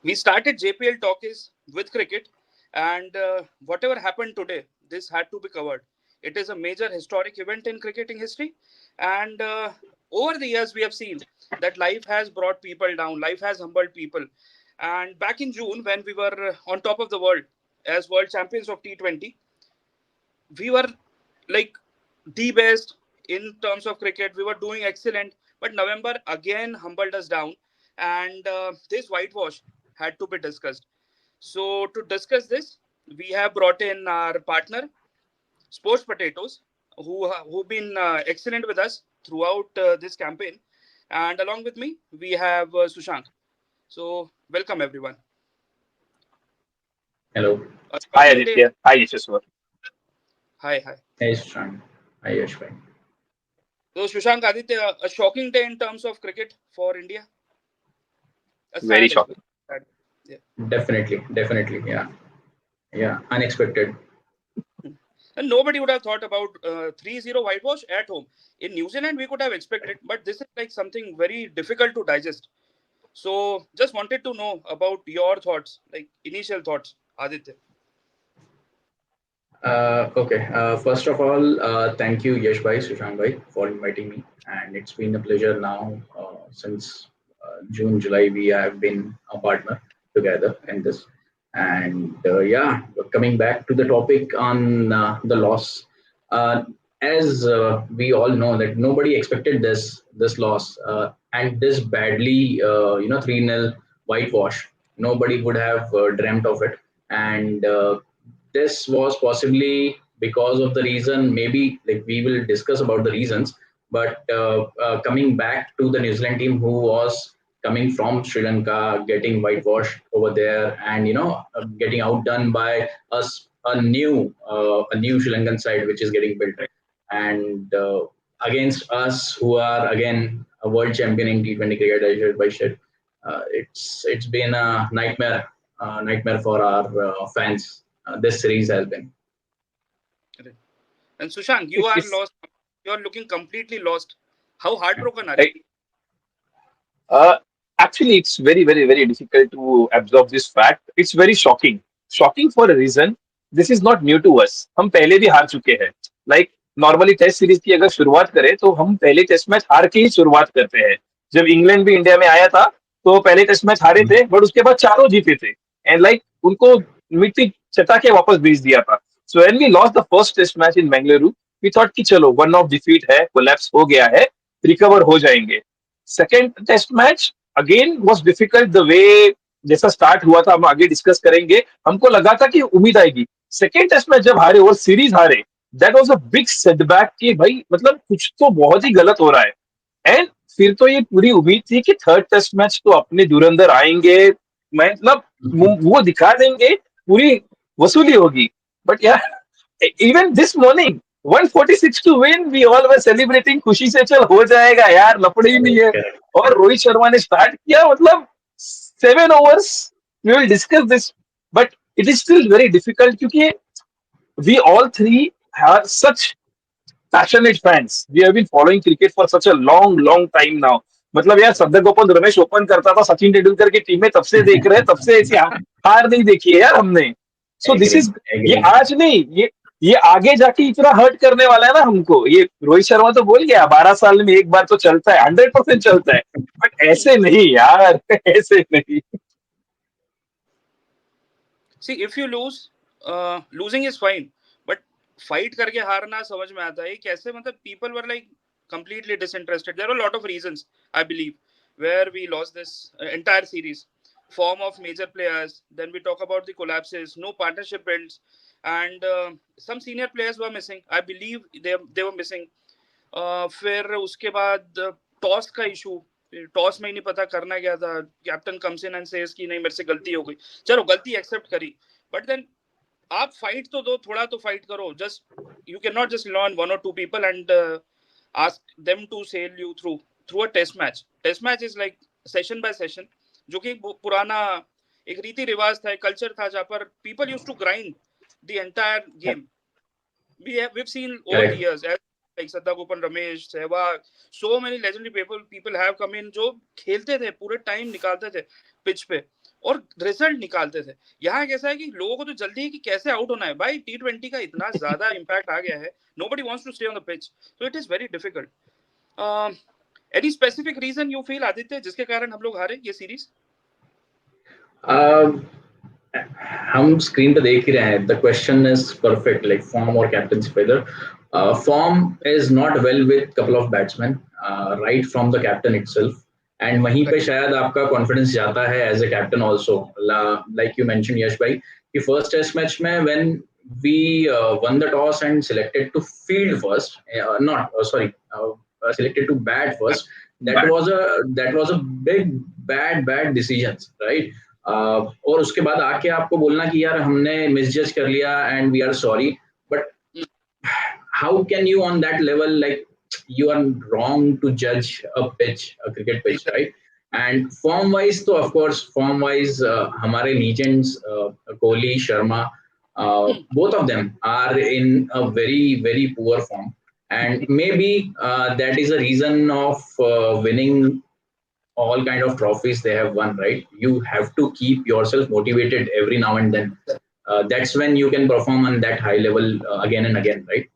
We started JPL Talkies with cricket, and whatever happened today, this had to be covered. It is a major historic event in cricketing history, and over the years, we have seen that life has brought people down, life has humbled people. And back in June, when we were on top of the world as world champions of T20, we were like the best in terms of cricket. We were doing excellent, but November again humbled us down, and this whitewash had to be discussed. So to discuss this, we have brought in our partner, Sports Potatoes, who've been excellent with us throughout this campaign, and along with me we have Sushank. So welcome everyone. Hello. A Hi shocking day. Aditya. Hi Yashaswar. Hi, hi. Hey, Shashank. Hi, Yashbhai. So Sushank, Aditya, a shocking day in terms of cricket for India. A Very sad as well. shocking. Sad. Yeah. Definitely. Yeah. Unexpected. And nobody would have thought about 3-0 whitewash at home. In New Zealand, we could have expected, but this is like something very difficult to digest. So, just wanted to know about your thoughts, like initial thoughts, Aditya. Okay. First of all, thank you, Yashbhai, Sushank, for inviting me. And it's been a pleasure now since June, July. We have been a partner together in this. And yeah, coming back to the topic on the loss, uh, as we all know that nobody expected this loss and this badly, 3-0 whitewash. Nobody would have dreamt of it. And this was possibly because of the reason, maybe like we will discuss about the reasons, but coming back to the New Zealand team who was coming from Sri Lanka, getting whitewashed over there, and getting outdone by us, a new Sri Lankan side which is getting built, and against us who are again a world champion in T20 cricket, I should by shit. It's been a nightmare for our fans. This series has been. And Sushank, you It's, are it's lost. You are looking completely lost. How heartbroken are you? I, uh, Actually it's very difficult to absorb this fact. It's very shocking. Shocking for a reason. This is not new to us. हम पहले भी हार चुके हैं. Like normally test series की अगर शुरुआत करें तो हम पहले टेस्ट मैच हार के ही शुरुआत करते हैं. जब इंग्लैंड भी इंडिया में आया था तो पहले टेस्ट मैच हारे थे बट उसके बाद चारों जीते थे एंड लाइक उनको मिट्टी चटा के वापस भेज दिया था. So when we lost the first test match in Bengaluru we thought कि चलो वन ऑफ डिफीट है कोलैप्स हो गया है रिकवर हो जाएंगे. Second test match again was difficult the way जैसा स्टार्ट हुआ था हम आगे डिस्कस करेंगे. हमको लगा था कि उम्मीद आएगी. सेकेंड टेस्ट मैच जब हारे और सीरीज हारे that was a big setback कि भाई मतलब कुछ तो बहुत ही गलत हो रहा है. एंड फिर तो ये पूरी उम्मीद थी कि थर्ड टेस्ट मैच तो अपने धुरंधर आएंगे मतलब वो दिखा देंगे पूरी वसूली होगी. बट यार even this morning 146 to win we all were celebrating खुशी से चल हो जाएगा यार लपड़े ही नहीं है. Correct. और रोहित शर्मा ने स्टार्ट किया मतलब 7 overs. We will discuss this but it is still very difficult क्योंकि we all three are such passionate fans. We have been following cricket for such a long time now. मतलब यार सद्दर Gopal Ramesh open करता था सचिन तेंदुलकर की टीमें तब से देख रहे हैं तब से ऐसी हार नहीं देखी है यार हमने. So this Agree. इज ये Agree. आज नहीं ये आगे जाके इतना हर्ट करने वाला है ना हमको. ये रोहित शर्मा तो बोल गया 12 साल में एक बार तो चलता है 100% चलता है बट ऐसे नहीं यार ऐसे नहीं. See, if you lose, losing is fine, but fight करके हारना समझ में आता है कैसे. मतलब people were like completely disinterested. There were a lot of reasons, I believe, where we lost this entire series. Form of major players. Then we talk about the collapses, no partnership builds, and some senior players were missing. I believe they were missing. फिर उसके बाद toss का issue. Toss में ही नहीं पता करना क्या था. Captain comes in and says कि नहीं मेरे से गलती हो गई. चलो गलती एक्सेप्ट करी, बट देन आप फाइट तो दो, थोड़ा तो फाइट करो. Just you can not just learn one or two people and ask them to sell you through a test match. Test match is like session by session, जो कि पुराना एक रीति रिवाज था, एक कल्चर था जहाँ पर people used to grind the entire game. We've seen over the Correct. years, like Saddagopan Ramesh, Sehwag, so many legendary people have come in जो खेलते थे, पूरे टाइम निकालते थे पिच पे और रिजल्ट निकालते थे. यहाँ कैसा है कि लोगों को तो जल्दी है कि कैसे आउट होना है. भाई T20 का इतना ज्यादा इम्पैक्ट आ गया है, nobody wants to stay on the pitch, so it is very difficult. Any specific reason you feel, Aditya, जिसके कारण हम लोग हारे ये सीरीज? हम स्क्रीन पे देख ही रहे हैं. The question is perfect, like form और कैप्टनसी फेदर. Form is not well with couple of batsman, right from the captain itself, and वहीं पे शायद आपका कॉन्फिडेंस जाता है as a captain also. Like you mention Yash भाई कि फर्स्ट टेस्ट मैच में when we won the toss and selected to field first, selected to bat first. That was a big bad decisions, right? और उसके बाद आके आपको बोलना कि यार हमने मिसजज कर लिया and we are sorry, but how can you on that level, like you are wrong to judge a cricket pitch, right? And form wise, तो of course form wise हमारे legends Kohli, Sharma, both of them are in a very poor form, and maybe that is a reason of winning all kind of trophies they have won, right? You have to keep yourself motivated every now and then. That's when you can perform on that high level again and again, right?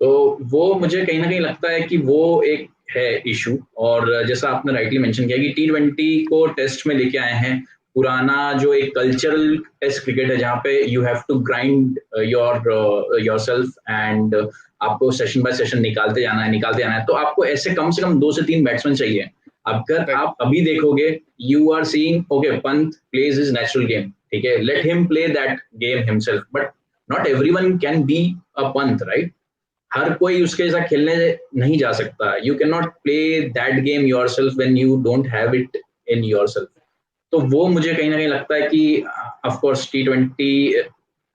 तो वो मुझे कहीं ना कहीं लगता है कि वो एक है इशू. और जैसा आपने राइटली मेंशन किया कि T20 को टेस्ट में लेके आए हैं, पुराना जो एक कल्चरल टेस्ट क्रिकेट है जहाँ पे you have to grind yourself and आपको सेशन बाय सेशन निकालते जाना है. तो आपको ऐसे कम से कम 2 से 3 बैट्समैन चाहिए. अगर आप अभी देखोगे, you are seeing okay Pant plays his natural game, ठीक है, let him play that game himself, but not everyone can be a Pant, right? हर कोई उसके साथ खेलने नहीं जा सकता. You can not play that game yourself when you don't have it in yourself. तो वो मुझे कहीं ना कहीं लगता है कि of course T20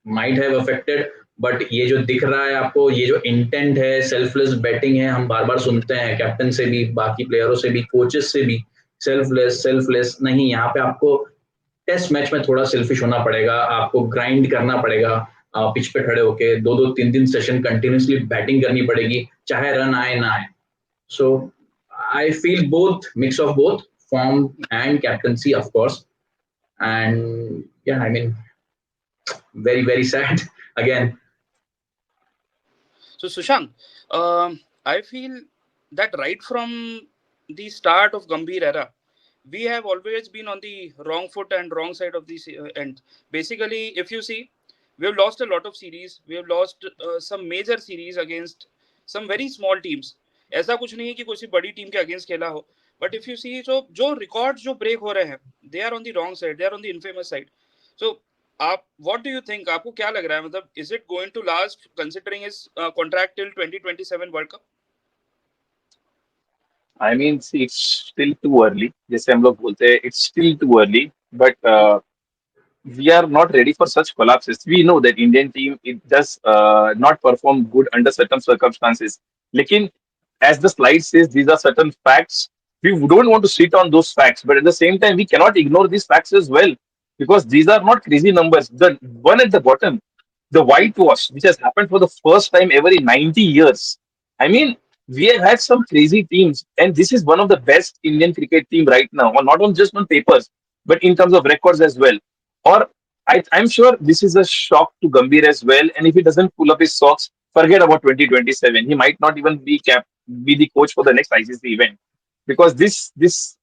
might have affected, but ये जो दिख रहा है आपको, ये जो इंटेंट है, सेल्फलेस बैटिंग है, हम बार बार सुनते हैं कैप्टन से भी, बाकी प्लेयरों से भी, कोचेस से भी, सेल्फलेस नहीं. यहाँ पे आपको टेस्ट मैच में थोड़ा सेल्फिश होना पड़ेगा, आपको ग्राइंड करना पड़ेगा, पिच पे खड़े होके 2-2 3-3 सेशन कंटिन्यूसली बैटिंग करनी पड़ेगी, चाहे रन आए ना आए. So I feel both, mix of both form and captaincy, of course. And yeah, I mean, very sad again. So Sushant, I feel that right from the start of Gambhir era, we have always been on the wrong foot and wrong side of the end. Basically, if you see, we have lost a lot of series. We have lost some major series against some very small teams. ऐसा कुछ नहीं है कि कोई बड़ी team के against खेला हो. But if you see, so जो रिकॉर्ड्स जो ब्रेक हो रहे हैं, they are on the wrong side, they are on the infamous side. So आप what do you think? आपको क्या लग रहा है, मतलब is it going to last considering his contract till 2027 World Cup? I mean, see, it's still too early. जैसे हम लोग बोलते हैं, it's still too early. But we are not ready for such collapses. We know that Indian team it does not perform good under certain circumstances. Lekin, as the slide says, these are certain facts. We don't want to sit on those facts, but at the same time, we cannot ignore these facts as well because these are not crazy numbers. The one at the bottom, the whitewash, which has happened for the first time ever in 90 years. I mean, we have had some crazy teams, and this is one of the best Indian cricket team right now, or not on just on papers, but in terms of records as well. Or I'm sure this is a shock to Gambhir as well. And if he doesn't pull up his socks, forget about 2027. He might not even be the coach for the next ICC event because this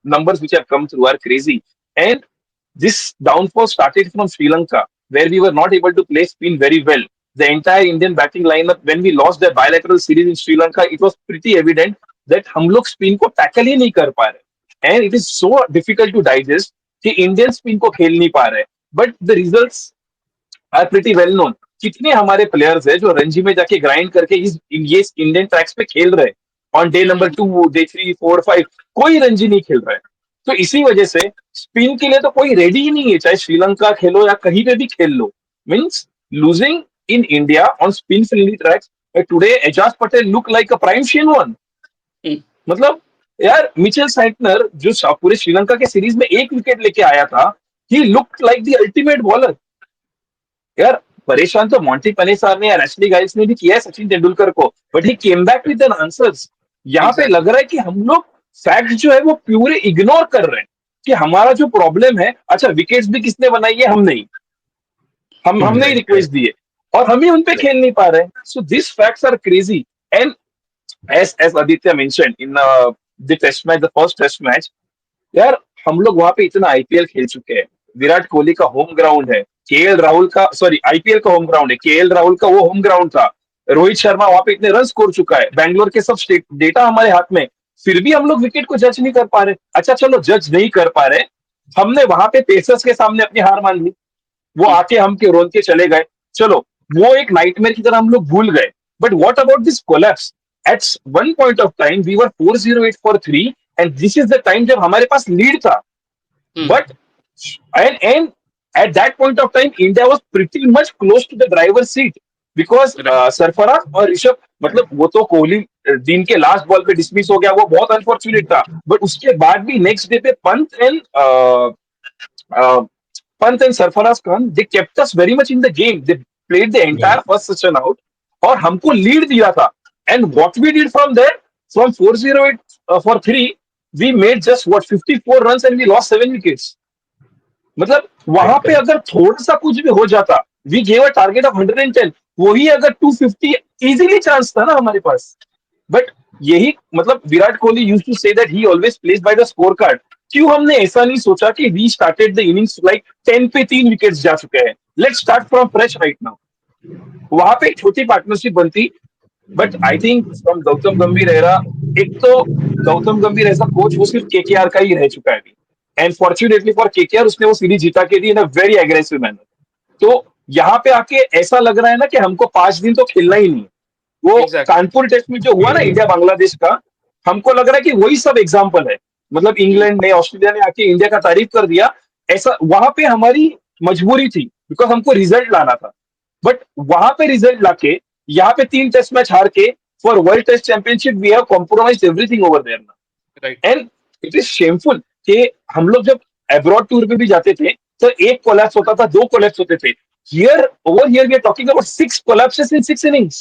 numbers which have come through are crazy. And this downfall started from Sri Lanka, where we were not able to play spin very well. The entire Indian batting lineup, when we lost the bilateral series in Sri Lanka, it was pretty evident that हम लोग spin को tackle ही नहीं कर पा रहे. And it is so difficult to digest कि Indian spin को खेल नहीं पा रहे. But the results are pretty well known. कितने हमारे प्लेयर्स है जो रणजी में जाके ग्राइंड करके ये इंडियन ट्रैक्स पे खेल रहे ऑन डे नंबर 2, डे 3, 4, 5. कोई रणजी नहीं खेल रहा है. तो इसी वजह से स्पिन के लिए तो कोई रेडी ही नहीं है, चाहे श्रीलंका खेलो या कहीं पे भी खेल लो. Means losing in India on spin friendly tracks. Today Ajaz Patel look like a prime Shane. मतलब यार मिचेल सैंटनर जो पूरे श्रीलंका के सीरीज में 1 विकेट लेके आया था, he looked like the ultimate bowler. यार परेशान तो मॉन्टी पनेसर ने या रैशली गाइल्स ने भी किया है सचिन तेंदुलकर को, but he came back with an answers. यहाँ पे एग्जैक्टली। लग रहा है कि हम लोग फैक्ट जो है वो प्यूरे इग्नोर कर रहे हैं कि हमारा जो प्रॉब्लम है, अच्छा विकेट्स भी किसने बनाई है, हम नहीं, हमने ही Right, right, रिक्वेस्ट दिए और हम ही उन पे right. खेल नहीं पा रहे हैं। So this facts are crazy. And as Aditya mentioned in the test match, the first test match, यार हम लोग वहां पे इतना आईपीएल खेल चुके हैं, विराट कोहली का होम ग्राउंड है, केएल राहुल का, सॉरी आईपीएल का होम ग्राउंड है, केएल राहुल का वो होम ग्राउंड था, रोहित शर्मा वहां पे इतने रन स्कोर चुका है, बैंगलोर के सब डेटा हमारे हाथ में, फिर भी हम लोग विकेट को जज नहीं कर पा रहे। अच्छा चलो जज नहीं कर पा रहे, हमने वहां पे पेसर्स के सामने अपनी हार मान ली, वो आके हम के रोन के चले गए, चलो वो एक नाइटमेयर की तरह हम लोग भूल गए। But what about this collapse? At one point of time we were 408 for 3 and this is the time जब हमारे पास लीड था। But and at that point of time India was pretty much close to the driver's seat because right. Sarfaraz और ऋषभ, मतलब वो तो कोहली दिन के लास्ट बॉल पे डिसमिस हो गया, वो बहुत अनफॉर्चुनेट था, बट उसके बाद भी नेक्स्ट डे पे Pant and Sarfaraz Khan, they kept us very much in the game. They played the Yeah, entire first session out और हमको लीड दिया था। And what we did from there, from 408 for 3, we made just what 54 runs and we lost 7 wickets. मतलब वहां correct, पे correct. अगर थोड़ा सा कुछ भी हो जाता, we gave a target of 110, वही अगर 250 इजीली चांस था ना हमारे पास। बट यही मतलब Virat Kohli used to say that he always plays by the score card. क्यों हमने ऐसा नहीं सोचा कि we started the innings like 10 पे 3 विकेट्स जा चुके हैं, let's start from fresh right now. वहां पे एक छोटी पार्टनरशिप बनती। But I think from Gautam Gambhir era, एक तो गौतम गंभीर एज अ कोच वो सिर्फ केकेआर का ही रह चुका है अभी, एंड फॉर्चुनेटली फॉर केकेआर उसने वो सीरीज जीता के दी इन अ वेरी एग्रेसिव मैनर। तो यहाँ पे आके ऐसा लग रहा है ना कि हमको 5 दिन तो खेलना ही नहीं है। वो एग्जैक्टली। कानपुर टेस्ट में जो हुआ ना इंडिया बांग्लादेश का, हमको लग रहा है कि वही सब एग्जाम्पल है। मतलब इंग्लैंड ने, ऑस्ट्रेलिया ने आके इंडिया का तारीफ कर दिया, ऐसा वहां पे हमारी मजबूरी थी बिकॉज हमको रिजल्ट लाना था। बट वहां पे रिजल्ट लाके यहाँ पे 3 टेस्ट मैच हार के for world test championship we have compromised everything over there ना। Right. And it is shameful कि हम लोग जब अब्रॉड टूर पे भी जाते थे तो एक कोलैप्स होता था, 2 कोलैप्स होते थे। Here over here we are talking about 6 collapses in 6 innings,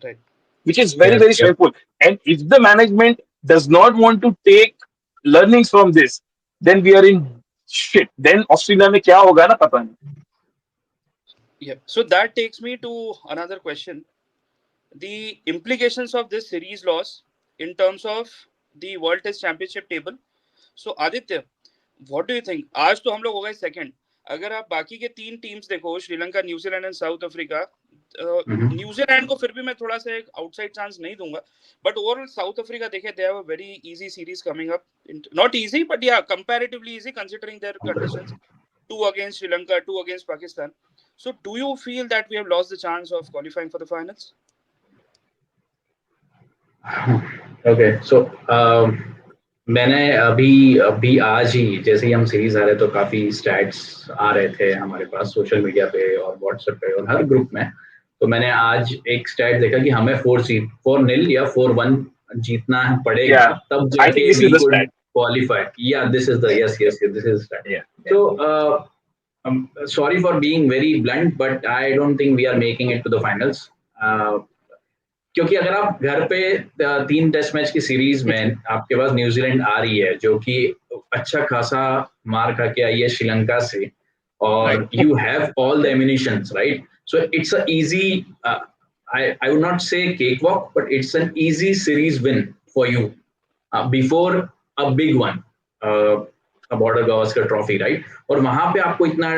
right. which is very Yep, very yep. shameful. And if the management does not want to take learnings from this, then we are in shit. Then Australia में क्या होगा ना पता नहीं। Yeah. So that takes me to another question. The implications of this series loss in terms of the World Test Championship table. So Aditya, what do you think? आज तो हम लोग हो गए सेकंड। अगर आप बाकी के 3 टीम्स देखो, Sri Lanka, New Zealand and south Africa, Mhm. New Zealand को फिर भी मैं थोड़ा सा एक आउटसाइड चांस नहीं दूंगा, बट ओवरऑल साउथ अफ्रीका देखे, they have a very easy series coming up, not easy but yeah comparatively easy considering their conditions, 2 against Sri Lanka, 2 against Pakistan. So do you feel that we have lost the chance of qualifying for the finals? Okay, so मैंने अभी अभी आज ही जैसे ही हम series आ रहे तो काफी stats आ रहे थे हमारे पास सोशल मीडिया पे और व्हाट्सएप पे और हर ग्रुप में। तो मैंने आज एक स्टैट देखा कि हमें 4-0 या 4-1 जीतना पड़ेगा, Yeah, तब I think जाके this is we the could stat. Qualify. Yeah this is the yes yes this is stat. Yeah, yeah. So sorry for being very blunt, but I don't think we are making it to the finals. क्योंकि अगर आप घर पे 3 test match की series में आपके पास New Zealand आ रही है जो कि अच्छा खासा मार खा के आई है श्रीलंका से, Right. और you have all the ammunitions, right? So it's a easy, I would not say cakewalk, but it's an easy series win for you before a big one, a Border-Gavaskar Trophy, right? और वहां पे आपको इतना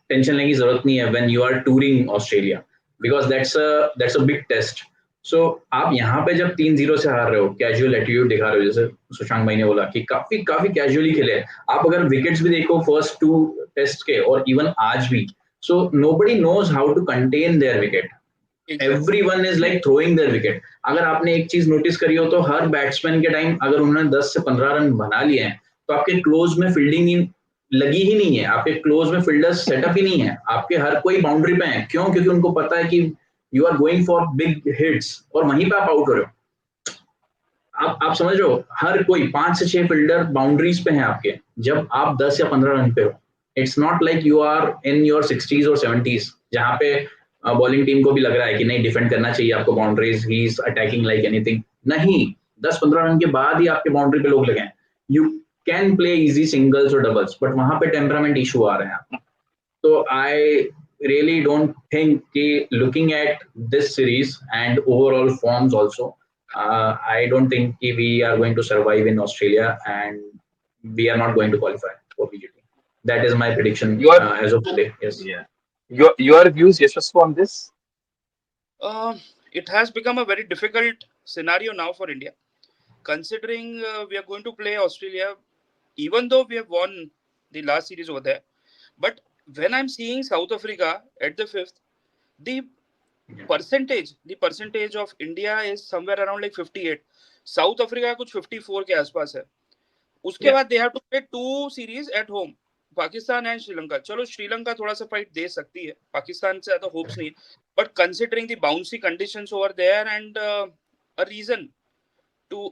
tension लेने की जरूरत नहीं है when you are touring Australia, because that's a big test. So आप यहाँ पे जब 3-0 से हार रहे हो, कैजुअल एटीट्यूड दिखा रहे हो, जैसे सुशांत भाई ने बोला कि काफी काफी कैजुअली खेले। आप अगर विकेट्स भी देखो फर्स्ट 2 टेस्ट के और इवन आज भी, so nobody knows how to contain their wicket. Exactly. Everyone is like throwing their wicket. अगर आपने एक चीज नोटिस करी हो तो हर बैट्समैन के टाइम अगर उन्होंने 10 से 15 रन बना लिए हैं तो आपके क्लोज में फील्डिंग लगी ही नहीं है, आपके क्लोज में फील्डर्स सेटअप ही नहीं है, आपके हर कोई बाउंड्री पे है। क्यों? क्योंकि उनको पता है कि you are going for big hits और वहीं पे आप आउट हो रहे हो। आप समझ रहे हो, हर कोई 5 से 6 फील्डर बाउंड्रीज पे हैं आपके, जब आप 10 या 15 रन पे हो। It's not like you are in your 60s और 70s जहाँ पे बॉलिंग टीम को भी लग रहा है कि नहीं डिफेंड करना चाहिए आपको boundaries, he is attacking like anything, नहीं 10-15 रन के बाद ही आपके बाउंड्री पे लोग लगे हैं, you can play easy singles और डबल्स, बट वहां पे टेम्परामेंट इशू आ रहे हैं। तो आई really don't think looking at this series and overall forms also, I don't think we are going to survive in Australia and we are not going to qualify for BGT. That is my prediction Your as of today. Yes. yeah, your views, Yashasvi, on this? It has become a very difficult scenario now for India, considering we are going to play Australia, even though we have won the last series over there. But when I'm seeing South Africa at the fifth, the percentage of India is somewhere around like 58. South Africa कुछ 54 के आसपास है. उसके Yeah. बाद they have to play 2 series at home, Pakistan and Sri Lanka. चलो श्रीलंका थोड़ा सा fight दे सकती है, पाकिस्तान से ज्यादा होप्स नहीं, but considering the bouncy conditions over there and a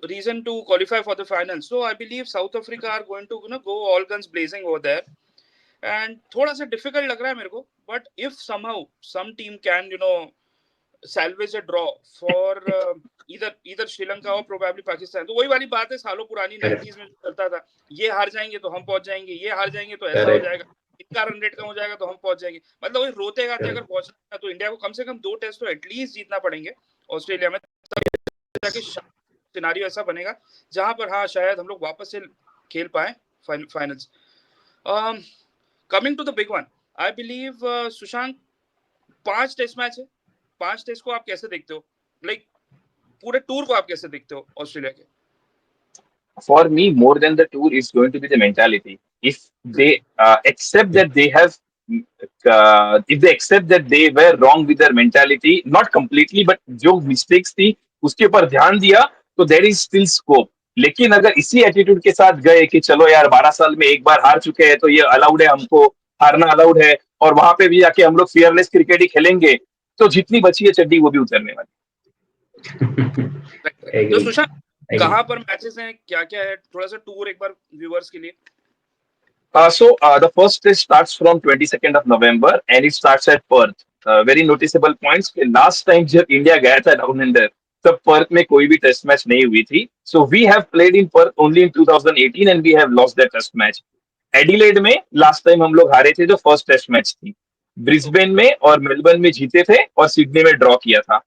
reason to qualify for the finals, so I believe South Africa are going to go all guns blazing over there. And थोड़ा सा difficult लग रहा है मेरे को, but if somehow some team can salvage a draw for either Sri Lanka और probably Pakistan, तो वही वाली बात है सालों पुरानी 90s में चलता था, ये हार जाएंगे तो हम पहुंच जाएंगे, ये हार जाएंगे तो ऐसा हो जाएगा, इनका रन रेट कम हो जाएगा तो हम पहुंच जाएंगे. मतलब वही रोते गाते अगर पहुंचना है तो इंडिया को कम से कम 2 टेस्ट तो एटलीस्ट जीतना पड़ेंगे ऑस्ट्रेलिया में, तब जाके सिनारियो ऐसा बनेगा जहां पर हाँ शायद हम लोग वापस से खेल पाए finals. Coming to the big one, I believe Sushant 5 test match है, 5 टेस्ट को आप कैसे देखते हो, लाइक पूरे टूर को आप कैसे देखते हो ऑस्ट्रेलिया के? For me, more than the tour is going to be the mentality. If they accept that they have, if they accept that they were wrong with their mentality, not completely, but जो mistakes थी उसके ऊपर ध्यान दिया, तो there is still scope. लेकिन अगर इसी एटीट्यूड के साथ गए कि चलो यार 12 साल में एक बार हार चुके हैं तो ये अलाउड है, हमको हारना अलाउड है, और वहां पे भी जाके हम लोग फियरलेस क्रिकेट ही खेलेंगे, तो जितनी बची है चड्डी वो भी उतरने वाली. तो सुशांत कहां पर मैचेस हैं, क्या क्या है, थोड़ा सा टूर एक बार व्यूअर्स के लिए. The first test starts from 22nd of November and it starts at Perth. Very noticeable points कि last time जब इंडिया गया था डाउन अंडर तब पर्थ में कोई भी टेस्ट मैच नहीं हुई थी. So we have played in Perth only in 2018 and we have lost that test match. Adelaide में लास्ट टाइम हम लोग हारे थे जो फर्स्ट टेस्ट मैच थी. ब्रिस्बेन में और मेलबर्न में जीते थे और सिडनी में ड्रॉ किया था.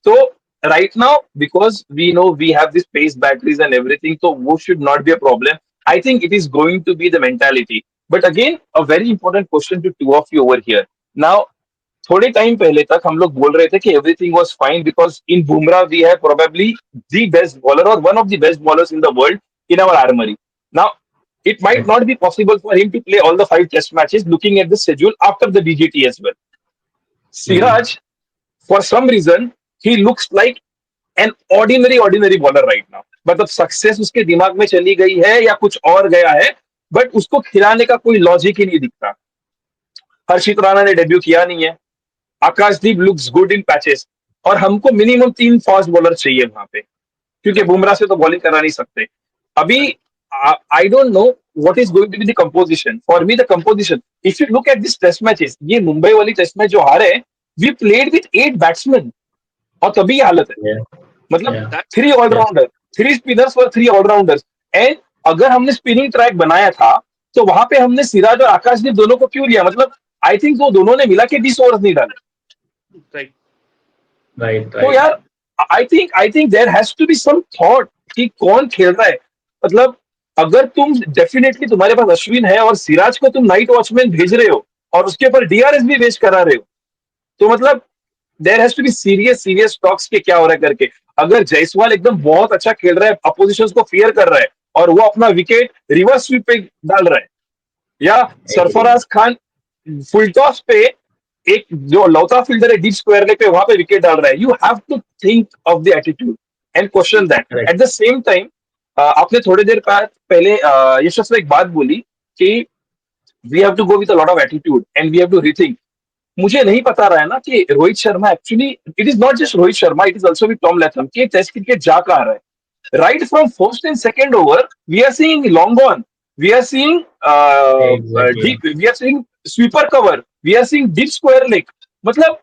तो right now, because we know we have this pace batteries and everything, so वो should not be a problem. I think it is going to be the mentality. But again, a very important question to two of you over here. Now, थोड़े time पहले तक हम लोग बोल रहे थे कि everything was fine because in Bumrah we have probably the best bowler और one of the best bowlers in the world in our armoury. Now it might not be possible for him to play all the 5 test matches looking at the schedule after the BGT as well. Siraj, for some reason, he looks like an ordinary bowler right now. मतलब success उसके दिमाग में चली गई है या कुछ और गया है, बट उसको खिलाने का कोई लॉजिक ही नहीं दिखता. हर्षित राणा ने डेब्यू किया नहीं है. आकाशदीप लुक्स गुड इन पैचेस, और हमको मिनिमम 3 फास्ट बॉलर चाहिए वहां पे, क्योंकि बुमराह से तो बॉलिंग करा नहीं सकते. अभी I don't know what is going to be the composition. For me, the composition, if you look at these test matches, ये मुंबई वाली टेस्ट मैच जो हारे, we played with 8 batsmen, और तभी ये हालत है. मतलब 3 ऑलराउंडर, 3 स्पिनर्स और 3 ऑलराउंडर्स. एंड अगर हमने स्पिनिंग ट्रैक बनाया था तो वहां पे हमने सिराज और आकाशदीप दोनों को क्यों लिया? मतलब आई थिंक वो दोनों ने मिला के 20 ओवर्स नहीं डाले. राइट. तो यार I think there has to be some thought कि कौन खेल रहा है. मतलब अगर तुम डेफिनेटली तुम्हारे पास अश्विन है और सिराज को तुम नाइट वॉचमैन भेज रहे हो और उसके ऊपर डीआरएस भी वेस्ट करा रहे हो, तो मतलब there has to be serious talks के क्या हो रहा है करके. अगर जायसवाल एकदम बहुत अच्छा खेल रहा है, अपोजिशन को फियर कर रहा है और वो अपना विकेट रिवर्स स्वीप पे डाल रहा है, या सरफराज खान फुल टॉस पे एक जो लौता फील्डर है डीप स्क्वायर लेग पे वहां पे विकेट डाल रहा है, you have to think of the attitude and question that. At the same time आपने थोड़ी देर पहले यशस्वी एक बात बोली कि we have to go with a lot of attitude and we have to rethink. मुझे नहीं पता रहा है ना कि Rohit Sharma actually, it is not just Rohit Sharma, it is also with Tom Latham कि टेस्ट क्रिकेट जा कहां रहा है. Right from first and second over we are seeing long on, we are seeing deep, we are seeing sweeper cover, we are seeing deep square leg. मतलब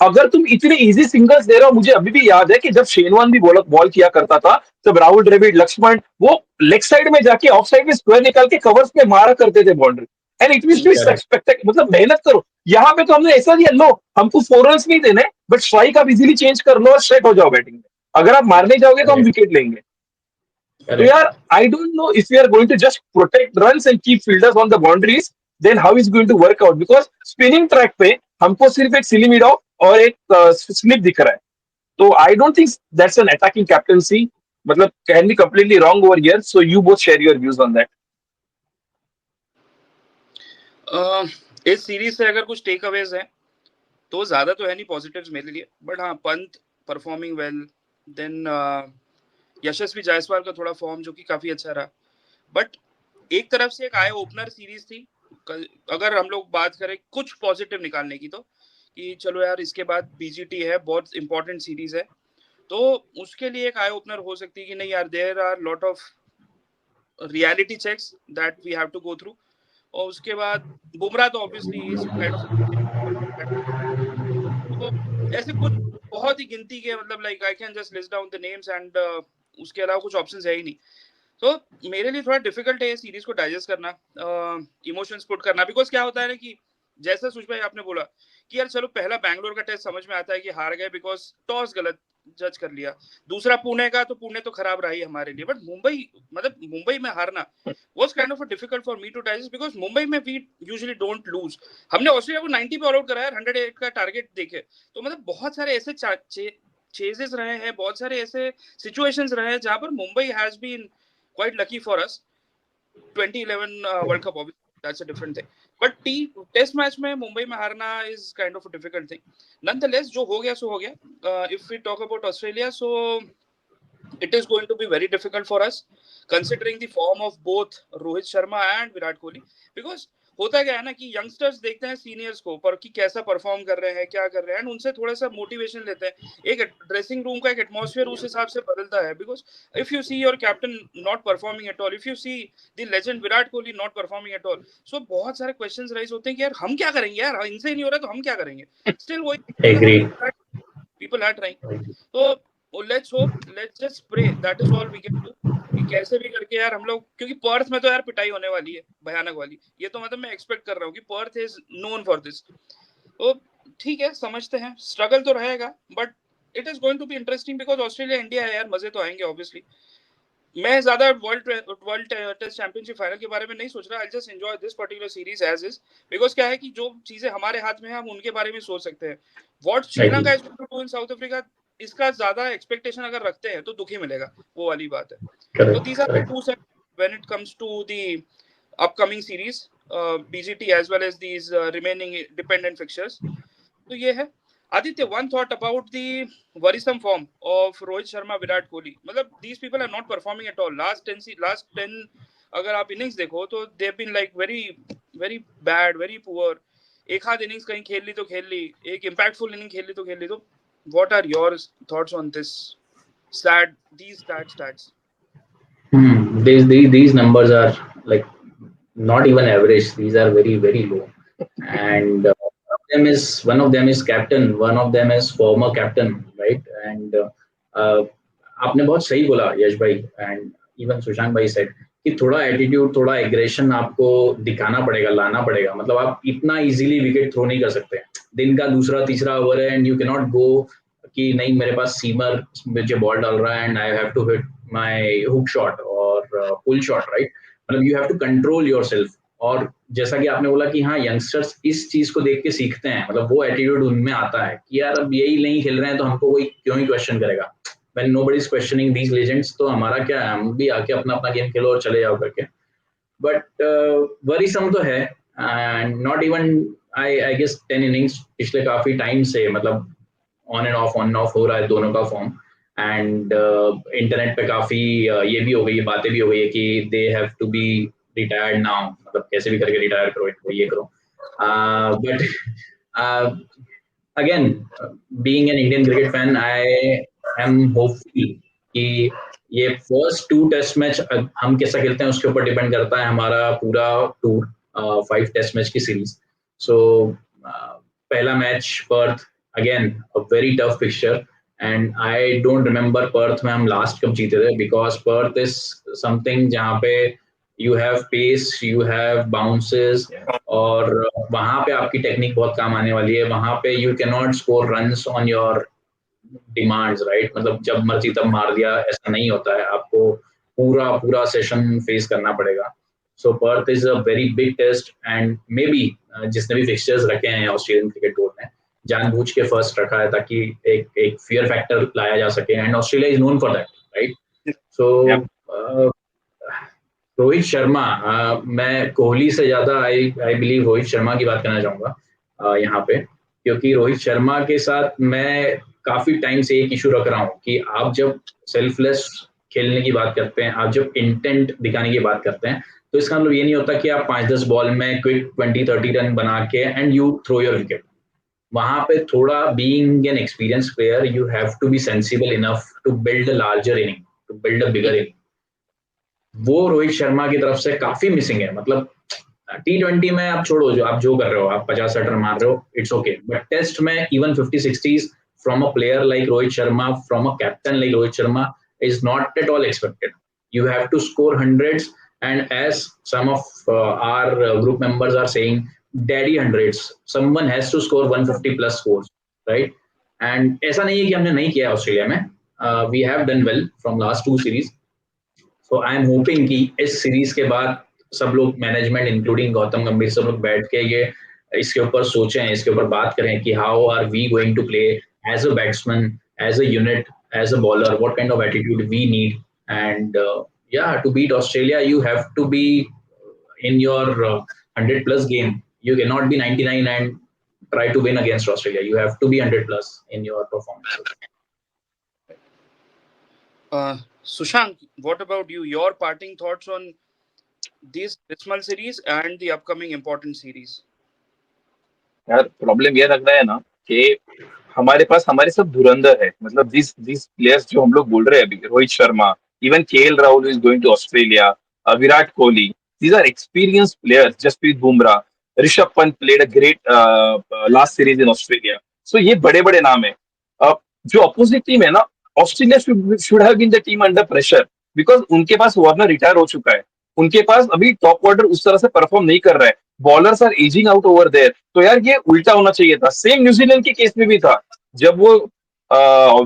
अगर तुम इतने easy singles दे रहे हो, मुझे अभी भी याद है कि जब शेनवान भी बॉल किया करता था, तब राहुल द्रविड़, लक्ष्मण वो लेग साइड में जाके ऑफ साइड में स्क्वायर निकाल के कवर्स पे मारा करते थे boundary, and it means to correct aspect, मतलब मेहनत करो। यहाँ पे तो हमने ऐसा दिया, लो हमको 4 रन नहीं देने, बट स्ट्राइक आप इजीली चेंज कर लो और स्ट्रेट हो जाओ बैटिंग में, अगर आप मारने जाओगे तो हम करेक्ट विकेट लेंगे। तो करेक्ट यार I don't know if we are going to just protect runs and keep fielders on the boundaries, then how is going to work out, because spinning track पे हमको सिर्फ एक सिली मिड ऑफ और एक slip दिख रहा है। तो I don't think that's an attacking captaincy, मतलब can be completely wrong over here, so you both share your views on that. इस सीरीज से अगर कुछ टेक अवेज है तो ज्यादा तो है नहीं पॉजिटिव्स मेरे लिए, बट हाँ, पंत परफॉर्मिंग वेल, देन यशस्वी जायसवाल का थोड़ा फॉर्म जो कि काफी अच्छा रहा, बट एक तरफ से एक आई ओपनर सीरीज थी। अगर हम लोग बात करें कुछ पॉजिटिव निकालने की, तो कि चलो यार इसके बाद बीजीटी है, बहुत इंपॉर्टेंट सीरीज है, तो उसके लिए एक आई ओपनर हो सकती है कि नहीं यार, there are lot of reality checks that we have to go through. और उसके बाद बुमराह तो ऑब्वियसली इज काइंड ऑफ, तो ऐसे कुछ बहुत ही गिनती के, मतलब like I can just list down the names and उसके अलावा कुछ ऑप्शंस है ही नहीं। तो मेरे लिए थोड़ा डिफिकल्ट है ये सीरीज को डाइजेस्ट करना, इमोशंस पुट करना, बिकॉज क्या होता है ना कि जैसा सुश भाई आपने बोला कि यार चलो पहला बैंगलोर का टेस्ट समझ में आता है कि हार गए बिकॉज टॉस गलत जज कर लिया, दूसरा पुणे का, तो पुणे तो खराब रहा ही हमारे लिए, बट मुंबई, मतलब मुंबई में हारना was kind of a difficult for me to digest because Mumbai में we usually don't lose। हमने ऑस्ट्रेलिया को 90 पे ऑल आउट कराया, 108 का टारगेट देखे, तो मतलब बहुत सारे ऐसे चेजेस रहे हैं, बहुत सारे ऐसे सिचुएशंस रहे हैं जहां पर Mumbai has been quite lucky for us। 2011 world cup obviously that's a different thing, but test match में मुंबई में हारना is kind of a difficult thing। nonetheless जो हो गया सो हो गया। if we talk about Australia, so it is going to be very difficult for us considering the form of both Rohit Sharma and Virat Kohli, because होता क्या है ना कि यंगस्टर्स देखते हैं सीनियर्स को पर कि कैसा परफॉर्म कर रहे हैं, क्या कर रहे हैं, एंड उनसे थोड़ा सा मोटिवेशन लेते हैं। एक ड्रेसिंग रूम का एक एटमॉस्फेयर उस हिसाब से बदलता है, because if you see your captain not performing at all, if you see the legend Virat Kohli not performing at all, so बहुत सारे क्वेश्चंस राइज होते हैं कि यार हम क्या करेंगे, यार इनसे नहीं हो रहा तो हम क्या करेंगे। स्टिल वही एग्री people are trying, तो let's hope, let's just pray, that is all we can do कि कैसे भी करके यार हम लोग, क्योंकि पर्थ में तो यार पिटाई होने वाली है भयानक वाली, ये तो मतलब मैं एक्सपेक्ट कर रहा हूँ कि Perth is known for this. तो ठीक है, समझते हैं स्ट्रगल तो रहेगा, but it is going to be interesting because Australia India है यार, मजे तो आएंगे ऑब्वियसली। मैं ज्यादा वर्ल्ड टेस्ट चैंपियनशिप फाइनल के बारे में नहीं सोच रहा, I just enjoy this particular series as is, because क्या है कि जो चीजें हमारे हाथ में है हम उनके बारे में सोच सकते हैं। What Sri Lanka is going to do in South Africa, इसका ज्यादा एक्सपेक्टेशन अगर रखते हैं तो दुखी मिलेगा, वो वाली बात है। तो these are two set when it comes to the upcoming series, BGT as well as these remaining dependent fixtures। तो ये है। Aditya, one thought about the worrisome form of Rohit Sharma, Virat Kohli। मतलब these people are not performing at all। last 10 अगर आप innings देखो तो they've been like very very bad, very poor। एक आध innings कहीं खेल ली तो खेल ली, एक impactful inning खेल ली तो खेल ली। तो what are your thoughts on this these stats? These numbers are like not even average. These are very very low, and one of them is captain, one of them is former captain, right? And आपने बहुत सही बोला यश भाई, and even Sushant भाई said कि थोड़ा attitude, थोड़ा aggression आपको दिखाना पड़ेगा, लाना पड़ेगा। मतलब आप इतना इजीली विकेट थ्रो नहीं कर सकते। दिन का दूसरा तीसरा ओवर है and you can not go कि नहीं मेरे पास सीमर मुझे बॉल डाल रहा है and I have to hit my hook shot और पुल शॉट, राइट? मतलब you have to control yourself. और जैसा कि आपने बोला कि हाँ, यंगस्टर्स इस चीज को देख के सीखते हैं, मतलब वो एटीट्यूड उनमें आता है कि यार अब यही नहीं खेल रहे हैं तो हमको कोई क्यों ही क्वेश्चन करेगा। When nobody is questioning these legends, तो हमारा क्या है, हम भी आके अपना अपना गेम खेलो और चले जाओ करके। बट वरीसम तो है, and not even I guess 10 innings पिछले काफी टाइम से, मतलब ऑन एंड ऑफ हो रहा है दोनों का फॉर्म। एंड इंटरनेट पे काफी ये भी हो गई है, बातें भी हो गई है कि they have to be retired now, मतलब कैसे भी करके रिटायर करो इनको, ये करो। But again, being an Indian cricket fan, I am hopeful कि ये फर्स्ट 2 टेस्ट मैच हम कैसा खेलते हैं उसके ऊपर डिपेंड करता है हमारा पूरा टूर, 5 टेस्ट मैच की सीरीज। सो पहला match Perth, again a very tough picture, and I don't remember Perth में हम लास्ट कब जीते थे, बिकॉज पर्थ इज समथिंग जहाँ पे you have pace, you have bounces, और वहां पे आपकी टेक्निक बहुत काम आने वाली है. वहां पे you can not score runs on your demands, right? मतलब जब मर्जी तब मार दिया, ऐसा नहीं होता है. आपको पूरा पूरा सेशन फेस करना पड़ेगा. So Perth is a very big test, and maybe जिसने भी फिक्सचर्स रखे हैं ऑस्ट्रेलियन क्रिकेट बोर्ड ने जानबूझ के फर्स्ट रखा है ताकि एक एक फियर फैक्टर लाया जा सके, and Australia is known for that, right? So Rohit Sharma, मैं कोहली से ज्यादा I I believe Rohit Sharma की बात करना चाहूंगा यहाँ पे, क्योंकि रोहित शर्मा के साथ मैं काफी टाइम से एक इशू रख रहा हूँ कि आप जब सेल्फलेस खेलने की बात करते हैं, आप जब इंटेंट दिखाने की बात करते हैं, तो इसका मतलब ये नहीं होता कि आप 5-10 बॉल में क्विक 20-30 रन बना के and you throw your wicket. वहां पे थोड़ा being an experience player you have to be sensible enough to build a larger inning, to build a bigger inning. वो रोहित शर्मा की तरफ से काफी मिसिंग है. मतलब T20 में आप छोड़ो, जो आप जो कर रहे हो, आप 50-60 रन मार रहे हो, इट्स ओके, बट टेस्ट में even 50-60s from a player like Rohit Sharma, from a captain like Rohit Sharma is not at all expected. You have to score hundreds, and as some of our group members are saying, daddy hundreds. Someone has to score 150 plus scores, right? And ऐसा नहीं है कि हमने नहीं किया Australia में. We have done well from last 2 series. So I am hoping कि इस सीरीज के बाद सब लोग, मैनेजमेंट इंक्लूडिंग गौतम गंभीर, सब लोग बैठ के ये इसके ऊपर सोचें, इसके ऊपर बात करें कि how are we going to play as a batsman, as a unit, as a bowler, what kind of attitude we need. And yeah, to beat Australia you have to be in your 100 plus game. You cannot be 99 and try to win against Australia. You have to be 100 plus in your performances. Sushank, what about you? Your parting thoughts on this dismal series and the upcoming important series? यार problem ये लग रहा है ना कि हमारे पास हमारे सब धुरंधर है. मतलब दिस प्लेयर्स जो हम लोग बोल रहे हैं अभी, Rohit Sharma, even KL Rahul is going to Australia, Virat Kohli, these are experience players, Jasprit Bumrah, Rishabh Pant played a great last series in Australia. So ये बड़े बड़े नाम है. जो अपोजिट टीम है ना, Australia should have been the team under pressure, because उनके पास वार्नर रिटायर हो चुका है. उनके पास अभी टॉप ऑर्डर उस तरह से परफॉर्म नहीं कर रहा है. Bowlers are edging out over there. तो यार ये उल्टा होना चाहिए था. सेम न्यूजीलैंड के केस में भी था. जब वो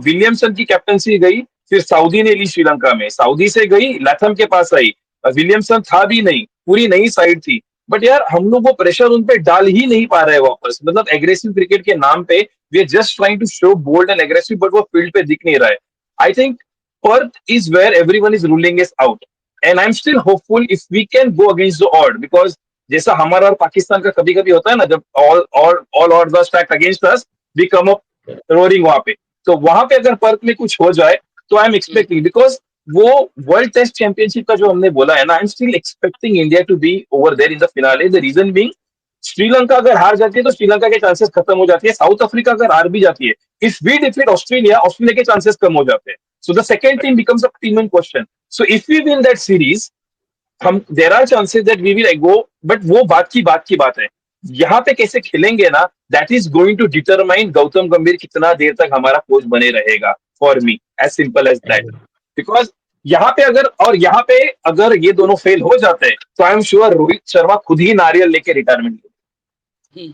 विलियमसन की कैप्टनसी गई, फिर सऊदी ने ली श्रीलंका में, सऊदी से गई लैथम के पास आई, विलियमसन था भी नहीं, पूरी नई साइड थी. बट यार हम लोग वो प्रेशर उन पे डाल ही नहीं पा रहे वापस. मतलब एग्रेसिव क्रिकेट के नाम पे we are just trying to show bold and aggressive, but वो फील्ड पे दिख नहीं रहा है. I think Perth is where everyone is ruling is out, and I am still hopeful if we can go against the odd, because जैसा हमारा और पाकिस्तान का कभी कभी होता है ना, जब all odds are stacked against us, we come up roaring वहां पे. तो वहां पे अगर पर्थ में कुछ हो जाए तो आई एम एक्सपेक्टिंग, बिकॉज वो वर्ल्ड टेस्ट चैंपियनशिप का जो हमने बोला है ना, I am still expecting India to be over there in the finale. The reason being, Sri Lanka अगर हार जाती है तो श्रीलंका के चांसेस खत्म हो जाती है. साउथ अफ्रीका अगर हार भी जाती है, if we defeat Australia, Australia के चांसेस कम हो जाते हैं. So the second team becomes a team in question. So if we win that series, हम there are chances that we will go. But वो बात है. यहाँ पे कैसे खेलेंगे ना, that is going to determine Gautam Gambhir कितना देर तक हमारा कोच बने रहेगा. For me as simple as that. Because यहाँ पे अगर ये दोनों फेल हो जाते हैं तो I am sure Rohit Sharma खुद ही नारियल लेके रिटायरमेंट ले.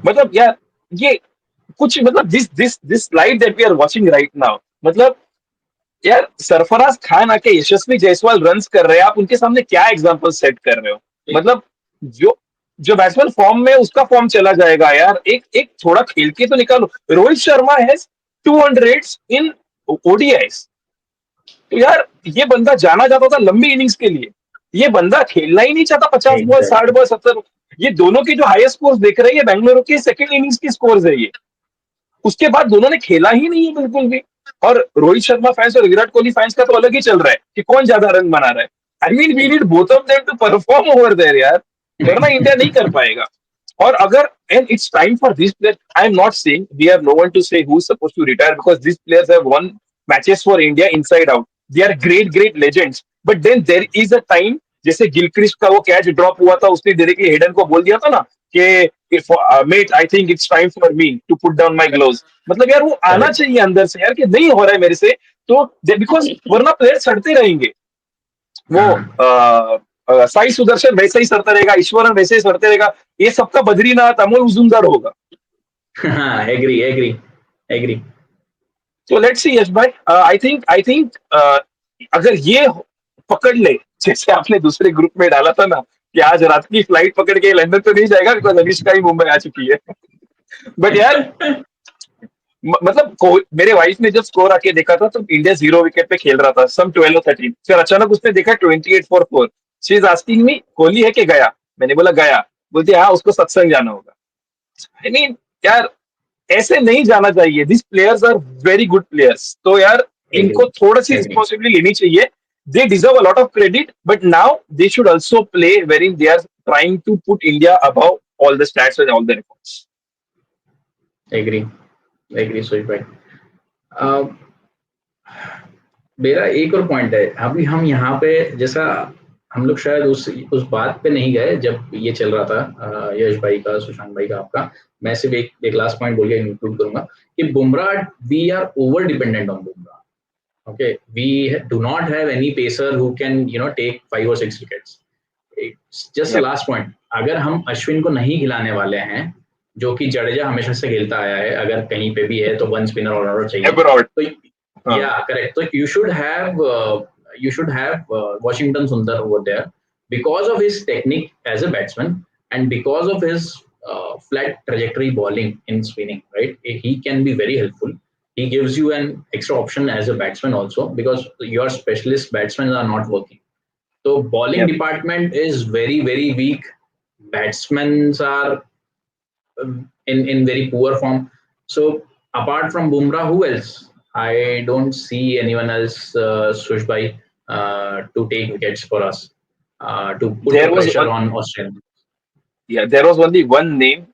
मतलब यार ये कुछ, मतलब this life that we are watching right now, मतलब यार सरफराज खान आके यशस्वी जायसवाल रन्स कर रहे हैं, आप उनके सामने क्या एग्जांपल सेट कर रहे हो. मतलब जो जो बैट्समैन फॉर्म में, उसका फॉर्म चला जाएगा यार. एक एक थोड़ा खेल के तो निकालो. Rohit Sharma has 200 in ODIs. तो यार ये बंदा जाना जाता था लंबी इनिंग्स के लिए. ये बंदा खेलना ही नहीं चाहता 50 बॉल, 60 बॉल, 70. ये दोनों के जो हाईएस्ट स्कोर्स देख रहे हैं, ये बेंगलुरु के सेकंड इनिंग्स की स्कोर्स है ये. उसके बाद दोनों ने खेला ही नहीं है बिल्कुल भी. और रोहित शर्मा फैंस और विराट कोहली फैंस का तो अलग ही चल रहा है कि कौन ज्यादा रन बना रहा है. I mean we need both of them to perform over there यार, वरना इंडिया नहीं कर पाएगा. और अगर, and it's time for this player, I am not saying we have no one to say who is supposed to retire, because this players have won matches for India inside out. They are great legends. But then there is a time, जैसे Gilchrist का वो catch drop हुआ था, उसने directly Hayden को बोल दिया था ना कि if mate I think it's time for me to put down my gloves. मतलब यार वो आना Correct. चाहिए अंदर से यार कि नहीं हो रहा है मेरे से, तो बिकॉज वरना प्लेयर सड़ते रहेंगे। वो हाँ, साई सुदर्शन वैसे ही सड़ता रहेगा, ईश्वरन वैसे ही सड़ते रहेगा, ये सबका बद्रीनाथ अमोल उजुमदार होगा। हाँ, एग्री एग्री एग्री। तो लेट्स सी यश भाई, आई थिंक अगर ये पकड़ ले, जैसे आपने दूसरे ग्रुप में डाला था ना कि आज रात की फ्लाइट पकड़ के लंदन तो नहीं जाएगा बिकॉज अनिष्का ही मुंबई आ चुकी है। बट यार मतलब मेरे वाइफ ने जब स्कोर आके देखा था तो इंडिया 0 विकेट पे खेल रहा था, सम 12 और 13, फिर अचानक उसने देखा 28 for 4। She is asking me Kohli है कि गया, मैंने बोला गया, बोलती हाँ उसको सत्संग जाना होगा। आई मीन यार ऐसे नहीं जाना चाहिए, this players are very good players, तो यार एग्री इनको थोड़ी सी एग्री। रिस्पॉन्सिबिलिटी लेनी चाहिए। They deserve a lot of credit but now they should also play where in they are trying to put India above all the stats and all the records. Agree agree Suresh भाई। Uh, मेरा एक और point है, अभी हम यहाँ पे जैसा हम लोग शायद उस बात पे नहीं गए जब ये चल रहा था, यश भाई का, सुशांत भाई का, आपका। मैं सिर्फ एक लास्ट पॉइंट बोल के इंक्लूड करूंगा कि Bumrah, we are over dependent on Bumrah. Okay, we do not have any pacer who can, take 5 or 6 wickets. Just a Yep. last point. अगर हम अश्विन को नहीं खिलाने वाले हैं, जो कि जडेजा हमेशा से खेलता आया है, अगर कहीं पे भी है तो वन स्पिनर ऑलराउंडर चाहिए। Abroad. तो हाँ. yeah, correct. So you should have Washington Sundar over there because of his technique as a batsman and because of his flat trajectory bowling in spinning. Right, he can be very helpful. He gives you an extra option as a batsman also because your specialist batsmen are not working. So bowling Yep. department is very very weak. Batsmen are in very poor form. So apart from Bumrah, who else? I don't see anyone else, Sush bhai, to take wickets for us, to put the There was pressure one, on Australia. yeah, there was only one name,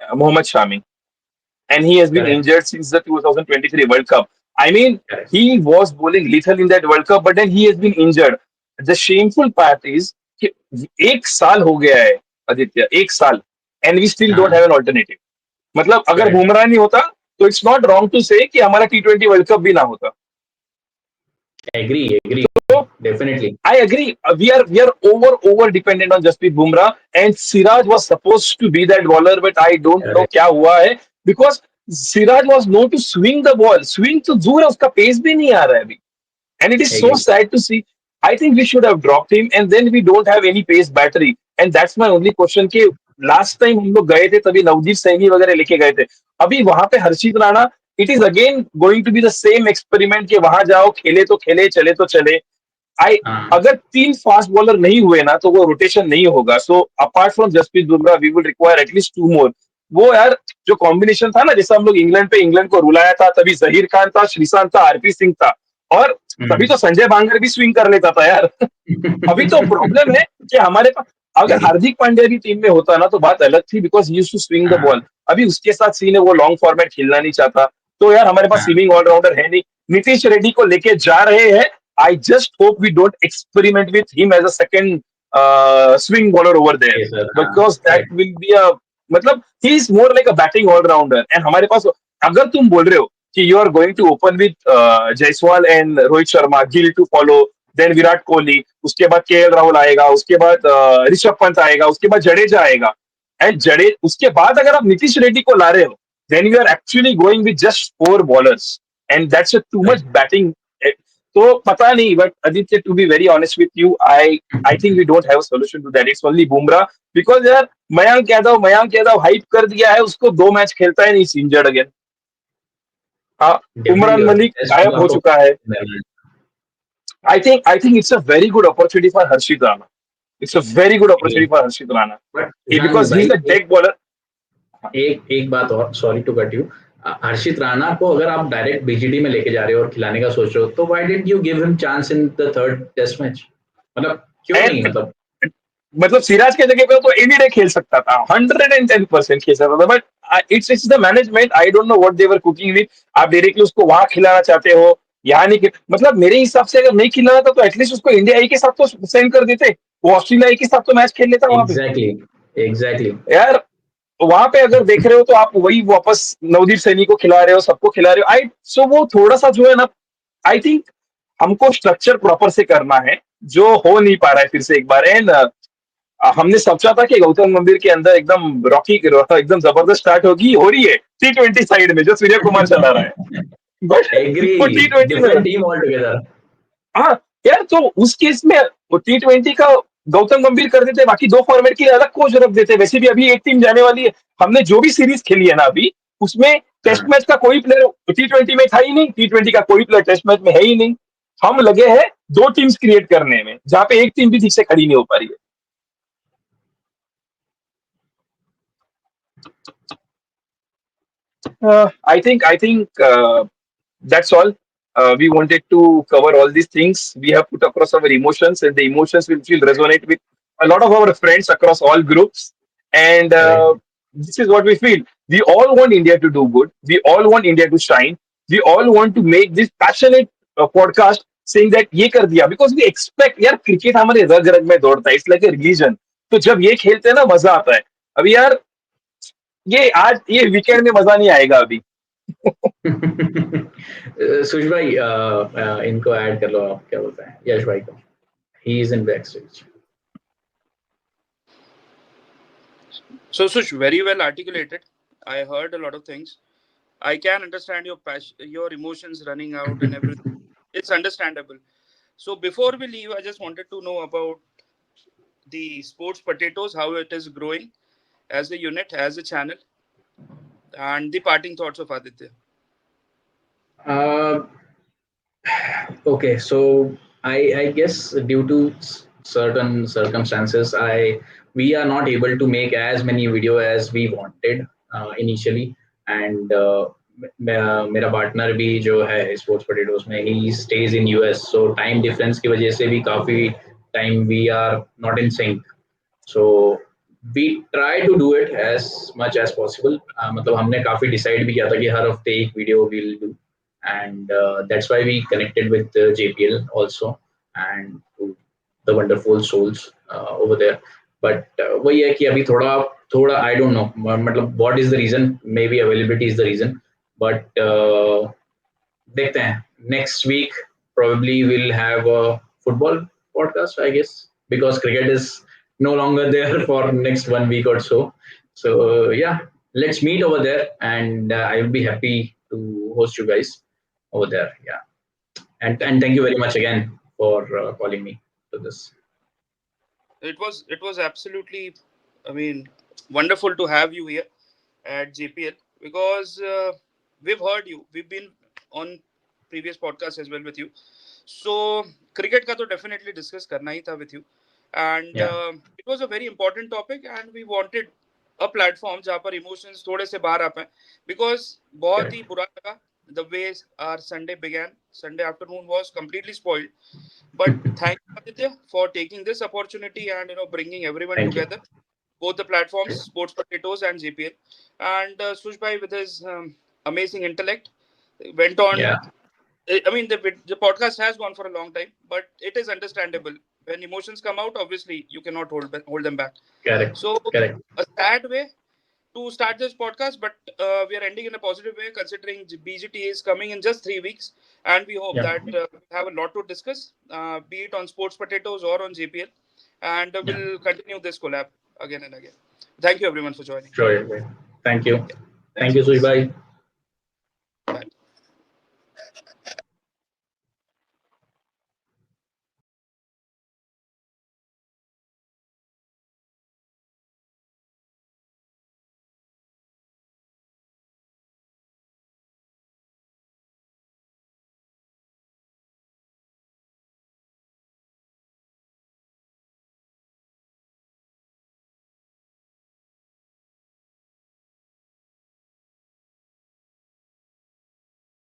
Mohammad Shami, and he has been Correct, injured since the 2023 World Cup. I mean, correct. he was bowling lethal in that World Cup, but then he has been injured. The shameful part is कि एक साल हो गया है आदित्य, एक साल, and we still don't हाँ, have an alternative. मतलब अगर correct. बुमराह नहीं होता तो इट्स नॉट रॉन्ग टू से कि हमारा T20 वर्ल्ड कप भी ना होता। Agree, agree. तो Definitely. I agree. We are over dependent on Jasprit Bumrah, and Siraj was supposed to be that bowler, but I don't know Correct. क्या हुआ है because Siraj was known to swing the ball. Swing तो दूर है, उसका pace भी नहीं आ रहा है अभी, and it is so Agree. sad to see. I think we should have dropped him, and then we don't have any pace battery, and that's my only question कि लास्ट टाइम हम लोग गए थे तभी नवदीप सैनी वगैरह लेके गए थे, अभी वहां पे Harshit Rana, it is again going to be the same experiment कि वहां जाओ, खेले तो खेले, चले तो चले। आई हाँ, अगर 3 फास्ट बॉलर नहीं हुए ना तो वो रोटेशन नहीं होगा। So apart from Jasprit Bumrah we will require at least 2 more. वो यार जो कॉम्बिनेशन था ना, जैसे हम लोग इंग्लैंड को रुलाया था, तभी जहीर खान था, श्रीशांत था, आरपी सिंह था, और तभी तो संजय बांगर भी स्विंग कर लेता था यार। अभी तो प्रॉब्लम है कि हमारे पास अगर हार्दिक पांड्या भी टीम में होता ना तो बात अलग थी because he used to swing the ball. हाँ, अभी उसके साथ सीन है वो लॉन्ग फॉर्मेट खेलना नहीं चाहता, तो यार हमारे पास हाँ, स्विंग ऑलराउंडर है नहीं। नीतीश रेड्डी को लेके जा रहे हैं, I just hope we don't experiment with him as a second swing bowler over there yes, sir. हाँ, because that correct. Will be a, मतलब he is more like a batting allrounder. And हमारे पास अगर तुम बोल रहे हो कि you are going to open with Jaiswal and Rohit Sharma, Gill to follow, then Virat Kohli, उसके बाद केएल राहुल आएगा, उसके बाद ऋषभ पंत आएगा, उसके बाद जडेजा आएगा, एंड उसके बाद अगर आप नीतीश रेड्डी को ला रहे हो then you are actually going with just 4 bowlers and that's too much Correct. Batting. तो पता नहीं, but Aditya to be very honest with you, I think we don't have a solution to that, it's only Bumrah because यार Mayank Yadav hype कर दिया है उसको, 2 match खेलता है, नहीं, इंजर्ड अगेन। हाँ, Definitely, उमरान और मलिक टेस्ट में गायब तो हो आपको चुका है। I think it's a very good opportunity for Harshit Rana. It's a very good opportunity for Harshit Rana. But Sushant Because he's भाई, a dead bowler. एक एक बात और, सॉरी टू कट यू। हर्षित राणा को अगर आप डायरेक्ट बीजीटी में लेके जा रहे हो और खिलाने का सोच रहे हो, तो why did you give him chance in the third test match? मतलब क्यों And नहीं, मतलब। मतलब सिराज के जगह पे तो एनी डे खेल सकता था, 110% खेल सकता था, but it's the management, I don't know what they were cooking with. आप डायरेक्टली उसको वहां खिलाना चाहते हो, यहाँ नहीं मतलब मेरे हिसाब से अगर नहीं खिलाना था तो एटलीस्ट उसको इंडिया ए के साथ तो सेंड कर देते, वो ऑस्ट्रेलिया ए के साथ तो मैच खेल लेता वहां पे एग्जैक्टली, एग्जैक्टली। यार। वहां पे अगर देख रहे हो तो आप वही वापस नवदीप सैनी को खिला रहे हो, सबको खिला रहे हो। आई सो वो थोड़ा सा जो है ना, आई थिंक हमको स्ट्रक्चर प्रॉपर से करना है, जो हो नहीं पा रहा है फिर से एक बार। एंड हमने सोचा था कि गौतम गंभीर के अंदर एकदम रॉकी एकदम जबरदस्त स्टार्ट होगी, हो रही है T20 साइड में जो सूर्य कुमार चला रहा है, बट वो Agree. T20 में। Different team altogether. हाँ यार, तो उस केस में वो T20 का गौतम गंभीर कर देते, बाकी दो फॉर्मेट के लिए अलग कोच रख देते। वैसे भी अभी एक टीम जाने वाली है। हमने जो भी सीरीज खेली है ना अभी, उसमें टेस्ट हाँ. मैच का कोई प्लेयर T20 में था ही नहीं, T20 का कोई प्लेयर टेस्ट मैच में है ही नहीं। हम लगे हैं दो टीम्स क्रिएट करने में, जहां पे एक टीम भी ठीक से खड़ी नहीं हो पा रही है। I think that's all. We wanted to cover all these things. We have put across our emotions, and the emotions will resonate with a lot of our friends across all groups. And Correct. this is what we feel. We all want India to do good. We all want India to shine. We all want to make this passionate podcast saying that ये कर दिया, because we expect यार cricket हमारे रग रग में दौड़ता है, इट्स लाइक ए रिलीजन। तो जब ये खेलते हैं ना मजा आता है। अभी यार ये आज ये वीकेंड में मजा नहीं आएगा अभी। सुश भाई, इनको ऐड कर लो, आप क्या बोलते हैं यश भाई को, he is in back stage. So Sush, very well articulated. I heard a lot of things. I can understand your passion, your emotions running out and everything. It's understandable. So before we leave, I just wanted to know about the sports potatoes, how it is growing as a unit, as a channel, and the parting thoughts of Aditya. uh, okay, so I guess due to certain circumstances, we are not able to make as many video as we wanted initially. And मेरा partner भी जो है sports potatoes में, he stays in US, so time difference की वजह से भी काफी time we are not in sync. So we try to do it as much as possible. मतलब हमने काफी डिसाइड भी किया था कि हर हफ्ते एक video will do, and that's why we connected with JPL also, and to the wonderful souls over there. But वही है कि अभी थोड़ा थोड़ा I don't know, मतलब what is the reason, maybe availability is the reason, but देखते हैं. Next week probably we'll have a football podcast, I guess, because cricket is no longer there for next 1 week or so. So yeah, let's meet over there, and I will be happy to host you guys over there. Yeah, and thank you very much again for calling me to this. It was absolutely, I mean, wonderful to have you here at JPL because we've heard you. We've been on previous podcasts as well with you. So cricket का तो definitely discuss करना ही था with you, and Yeah, it was a very important topic, and we wanted a platform जहाँ पर emotions थोड़े से बाहर आ पाए, because बहुत ही correct. बुरा लगा the way our Sunday began. Sunday afternoon was completely spoiled. But thank you, Aditya, for taking this opportunity and bringing everyone Thank you. together, both the platforms, Sports Potatoes and JPL. And Sush Bhai, with his amazing intellect, went on. Yeah, I mean, the podcast has gone for a long time, but it is understandable. When emotions come out, obviously you cannot hold them back. correct, So correct. a sad way to start this podcast, but we are ending in a positive way considering BGT is coming in just 3 weeks, and we hope Yeah, that we have a lot to discuss, be it on Sports Potatoes or on JPL, and yeah. we'll continue this collab again and again. Thank you everyone for joining. Sure. Thank you. Yeah. Thank Thanks, you, guys. Sushbhai.